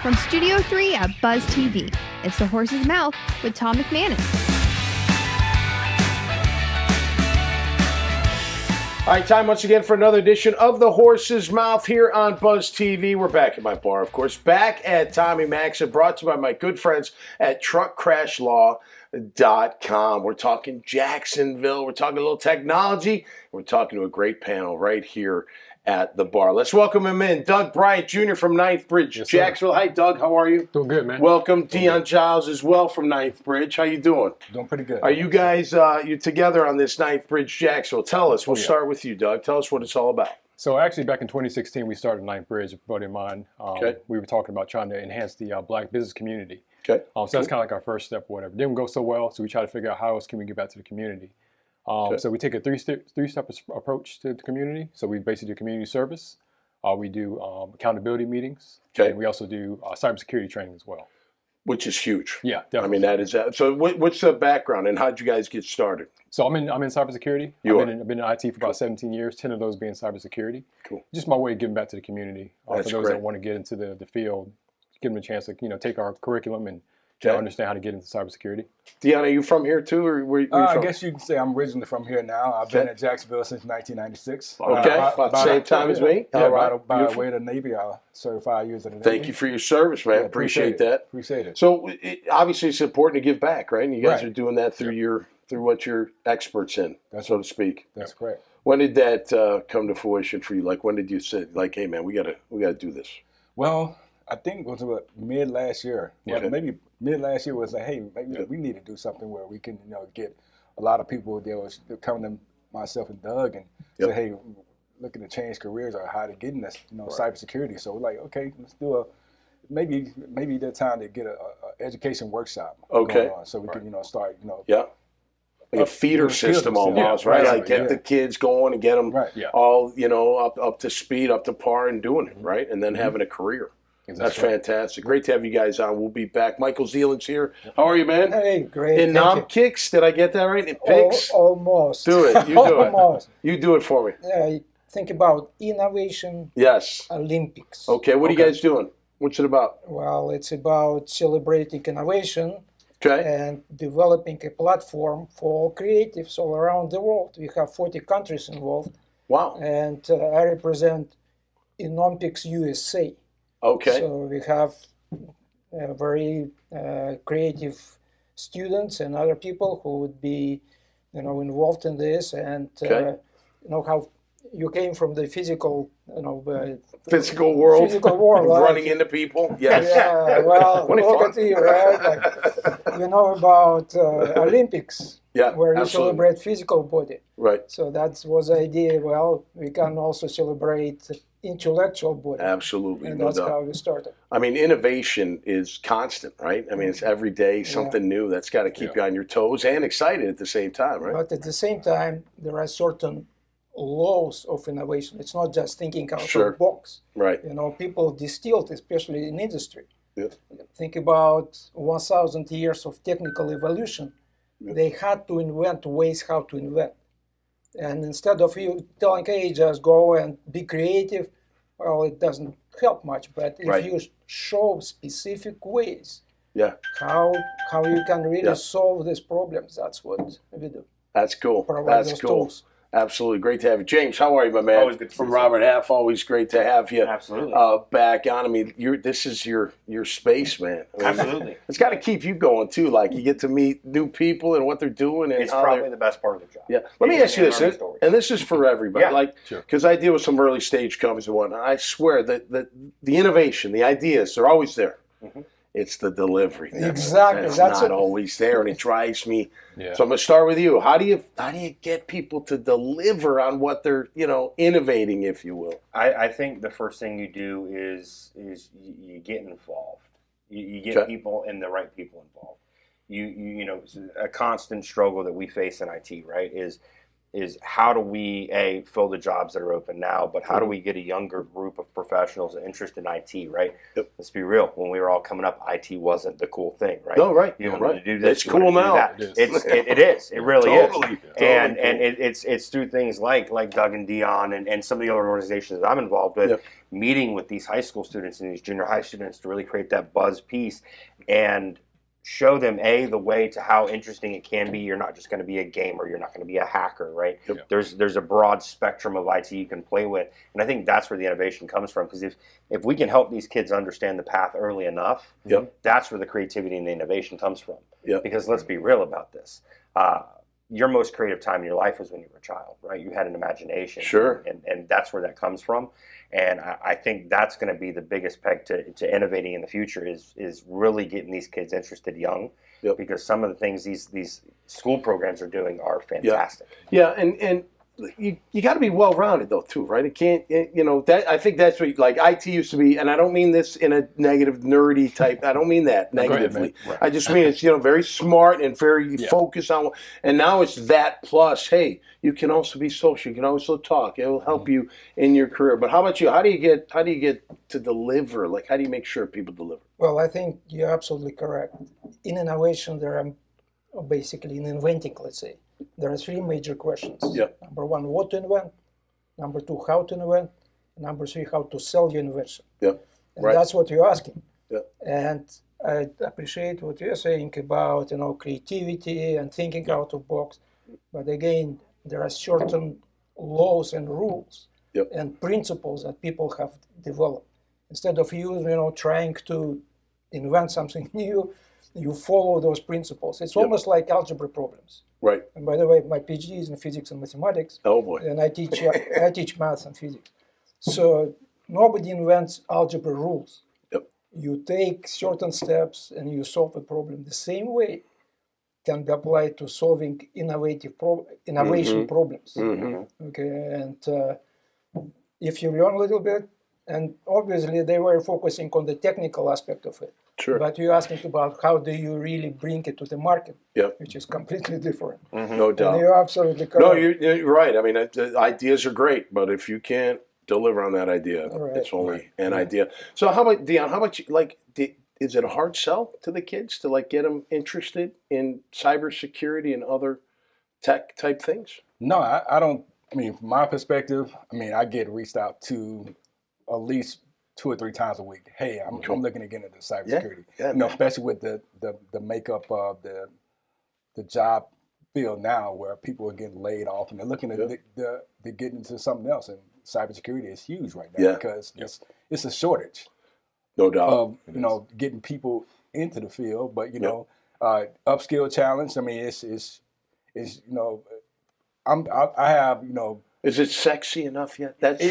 From Studio 3 at Buzz TV, it's The Horse's Mouth with Tom McManus. All right, time once again for another edition of The Horse's Mouth here on Buzz TV. We're back at my bar, of course, back at Tommy Max, and brought to you by my good friends at TruckCrashLaw.com. We're talking Jacksonville, we're talking a little technology, we're talking to a great panel right here at the bar. Let's welcome him in. Doug Bryant Jr. from Ninth Bridge, Yes, Jacksonville. Hi, Doug. How are you? Doing good, man. Welcome, Dion Jiles as well from Ninth Bridge. How you doing? Doing pretty good. Are you guys you together on this Ninth Bridge Jacksonville? Tell us. We'll start with you, Doug. Tell us what it's all about. So actually, back in 2016, we started Ninth Bridge, a buddy of mine. Okay. We were talking about trying to enhance the black business community. Okay. So that's kind of like our first step or whatever. Didn't go so well, so we tried to figure out how else can we give back to the community. So we take a three-step approach to the community. So we basically do community service. We do accountability meetings. Okay. And we also do cybersecurity training as well. Which is huge. Yeah, definitely. I mean, that is that. So what's the background and how'd you guys get started? So I'm in cybersecurity. I've been in IT for about 17 years, 10 of those being cybersecurity. Cool. Just my way of giving back to the community. For That's those great. that want to get into the field, give them a chance to take our curriculum and understand how to get into cybersecurity. Dion, are you from here too, or where you from? I guess you can say I'm originally from here now. I've been at Jacksonville since 1996. Okay, about the same time as me. Yeah, All right. by way of the Navy, I served 5 years in the Navy. Thank you for your service, man. Yeah, appreciate that. Appreciate it. So obviously it's important to give back, right? And you guys Right. are doing that through what you're experts in, so to speak. That's correct. When did that come to fruition for you? Like, when did you say, like, hey, man, we gotta do this? Well, I think it was mid last year. Okay. Well, maybe mid last year was like, hey, maybe we need to do something where we can, get a lot of people that was coming to myself and Doug and say, hey, looking to change careers or how to get in this, cybersecurity. So we're like, okay, let's do maybe the time to get a education workshop going on, so we can, start, like a feeder system almost, right? Like get the kids going and get them all, up to speed, up to par and doing it, right? And then having a career. That's fantastic. Great to have you guys on. We'll be back. Michael Zelin's here. How are you, man? Hey, great. Innompics, did I get that right? In Picks? Almost. Do it. You do Almost. it. You do it for me. Yeah, think about innovation. Yes. Olympics. Okay, what are you guys doing? What's it about? Well, it's about celebrating innovation and developing a platform for creatives all around the world. We have 40 countries involved. Wow. And I represent Innompics-USA. Okay. So we have very creative students and other people who would be, involved in this, and how you came from the physical, physical world, running right? into people. Yes. Yeah. Well, look at you, right? Like, you know about Olympics, where you celebrate physical body. Right. So that was the idea. Well, we can also celebrate intellectual body. Absolutely. And that's how we started. I mean, innovation is constant, right? I mean, it's every day something new that's got to keep you on your toes and excited at the same time, right? But at the same time, there are certain laws of innovation. It's not just thinking out of the box. Right. People distilled, especially in industry. Yeah. Think about 1,000 years of technical evolution. Yeah. They had to invent ways how to invent. And instead of you telling, hey, just go and be creative, well, it doesn't help much. But if you show specific ways how you can really solve these problems, that's what we do. That's cool. Provide That's cool. Tools. Absolutely. Great to have you. James, how are you, my man? Always good to see From you. Robert Half, always great to have you. Absolutely. Back on. I mean, this is your space, man. I mean, Absolutely. It's got to keep you going, too. Like, you get to meet new people and what they're doing. And it's probably the best part of the job. Yeah. Let me ask you this, and this is for everybody. Because I deal with some early stage companies and whatnot. I swear that the innovation, the ideas, they're always there. Mm-hmm. It's the delivery. Exactly. That's not always there, and it drives me. Yeah. So I'm going to start with you. How do you get people to deliver on what they're innovating, if you will? I think the first thing you do is you get involved. You get people and the right people involved. You know a constant struggle that we face in IT, right? Is is how do we fill the jobs that are open now, but how do we get a younger group of professionals interested in IT, right? Yep. Let's be real. When we were all coming up, IT wasn't the cool thing, right? No, right. You wanted to do this. It's cool now. It is. It really totally, is. Totally and cool. and it's through things like Doug and Dion and some of the other organizations that I'm involved with, meeting with these high school students and these junior high students to really create that buzz piece and show them the way to how interesting it can be. You're not just going to be a gamer. You're not going to be a hacker, right? Yep. There's a broad spectrum of IT you can play with, and I think that's where the innovation comes from. Because if we can help these kids understand the path early enough, that's where the creativity and the innovation comes from. Yep. Because let's be real about this. Your most creative time in your life was when you were a child, right? You had an imagination. Sure. And that's where that comes from. And I think that's going to be the biggest peg to innovating in the future is really getting these kids interested young. Yep. Because some of the things these school programs are doing are fantastic. Yeah, and you got to be well-rounded though too, right? It can't, that I think that's what like IT used to be, and I don't mean this in a negative nerdy type. I don't mean that negatively. Right. I just mean it's very smart and very focused on. And now it's that plus. Hey, you can also be social. You can also talk. It will help you in your career. But how about you? How do you get to deliver? Like, how do you make sure people deliver? Well, I think you're absolutely correct. In innovation, there are basically in inventing, let's say, there are three major questions. Yep. Number one, what to invent. Number two, how to invent. Number three, how to sell your invention. Yep. And that's what you're asking. Yep. And I appreciate what you're saying about creativity and thinking out of box. But again, there are certain laws and rules and principles that people have developed. Instead of you trying to invent something new, you follow those principles. It's almost like algebra problems. Right. And by the way, my PhD is in physics and mathematics. Oh boy. And I teach math and physics. So nobody invents algebra rules. Yep. You take certain steps and you solve a problem. The same way can be applied to solving innovation problems. Mm-hmm. Okay, and if you learn a little bit, and obviously they were focusing on the technical aspect of it. Sure. But you're asking about how do you really bring it to the market, which is completely different. Mm-hmm. No doubt. And you're absolutely correct. No, you're right. I mean, ideas are great, but if you can't deliver on that idea, it's only an idea. So how about, Dion, how about you, is it a hard sell to the kids to get them interested in cybersecurity and other tech type things? No, I don't. I mean, from my perspective, I get reached out to at least 2 or 3 times a week. Hey, I'm looking to get into cybersecurity. Yeah, especially with the makeup of the job field now, where people are getting laid off and they're looking to get into something else. And cybersecurity is huge right now because it's a shortage. No doubt. Of getting people into the field, but upskill challenge. I mean, it's I have Is it sexy enough yet? That's we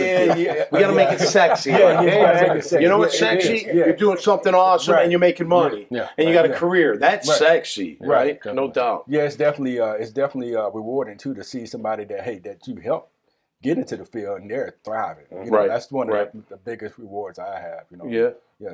we got to make it sexy. You know what's sexy? You're doing something awesome and you're making money, and you got a career. That's sexy, right? No doubt. Yeah, it's definitely rewarding too to see somebody that you help get into the field and they're thriving. That's one of the biggest rewards I have.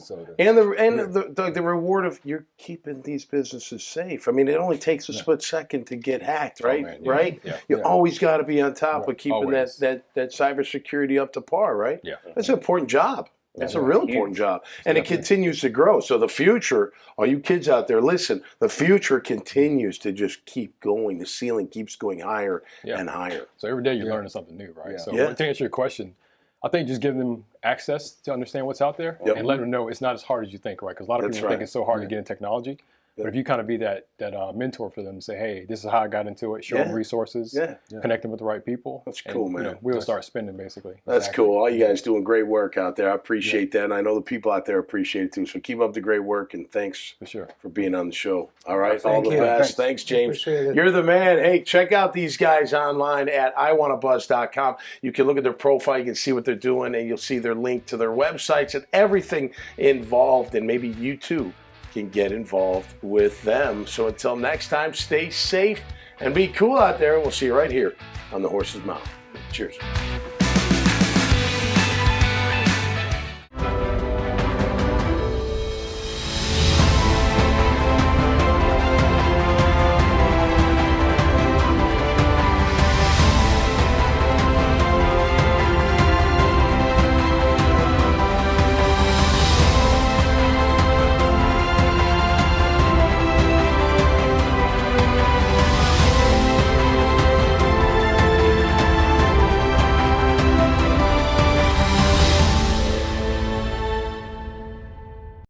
So the reward of you're keeping these businesses safe. I mean, it only takes a split second to get hacked, right? You always got to be on top of keeping that cybersecurity up to par, right? Yeah, that's an important job. It's a real important job. And it continues to grow. So the future, all you kids out there, listen, the future continues to just keep going. The ceiling keeps going higher and higher. So every day you're learning something new, right? So to answer your question, I think just giving them access to understand what's out there and letting them know it's not as hard as you think, right? Because a lot of people think it's so hard to get in technology. But if you kind of be that mentor for them and say, hey, this is how I got into it, show them resources, connect them with the right people. That's cool, man. We'll start spending, basically. That's cool. All you guys doing great work out there. I appreciate that. And I know the people out there appreciate it too. So keep up the great work, and thanks for being on the show. All right. All the best. Thanks, James. You're the man. Hey, check out these guys online at iwannabuzz.com. You can look at their profile. You can see what they're doing, and you'll see their link to their websites and everything involved. And maybe you too can get involved with them. So until next time, stay safe and be cool out there. We'll see you right here on The Horse's Mouth. Cheers.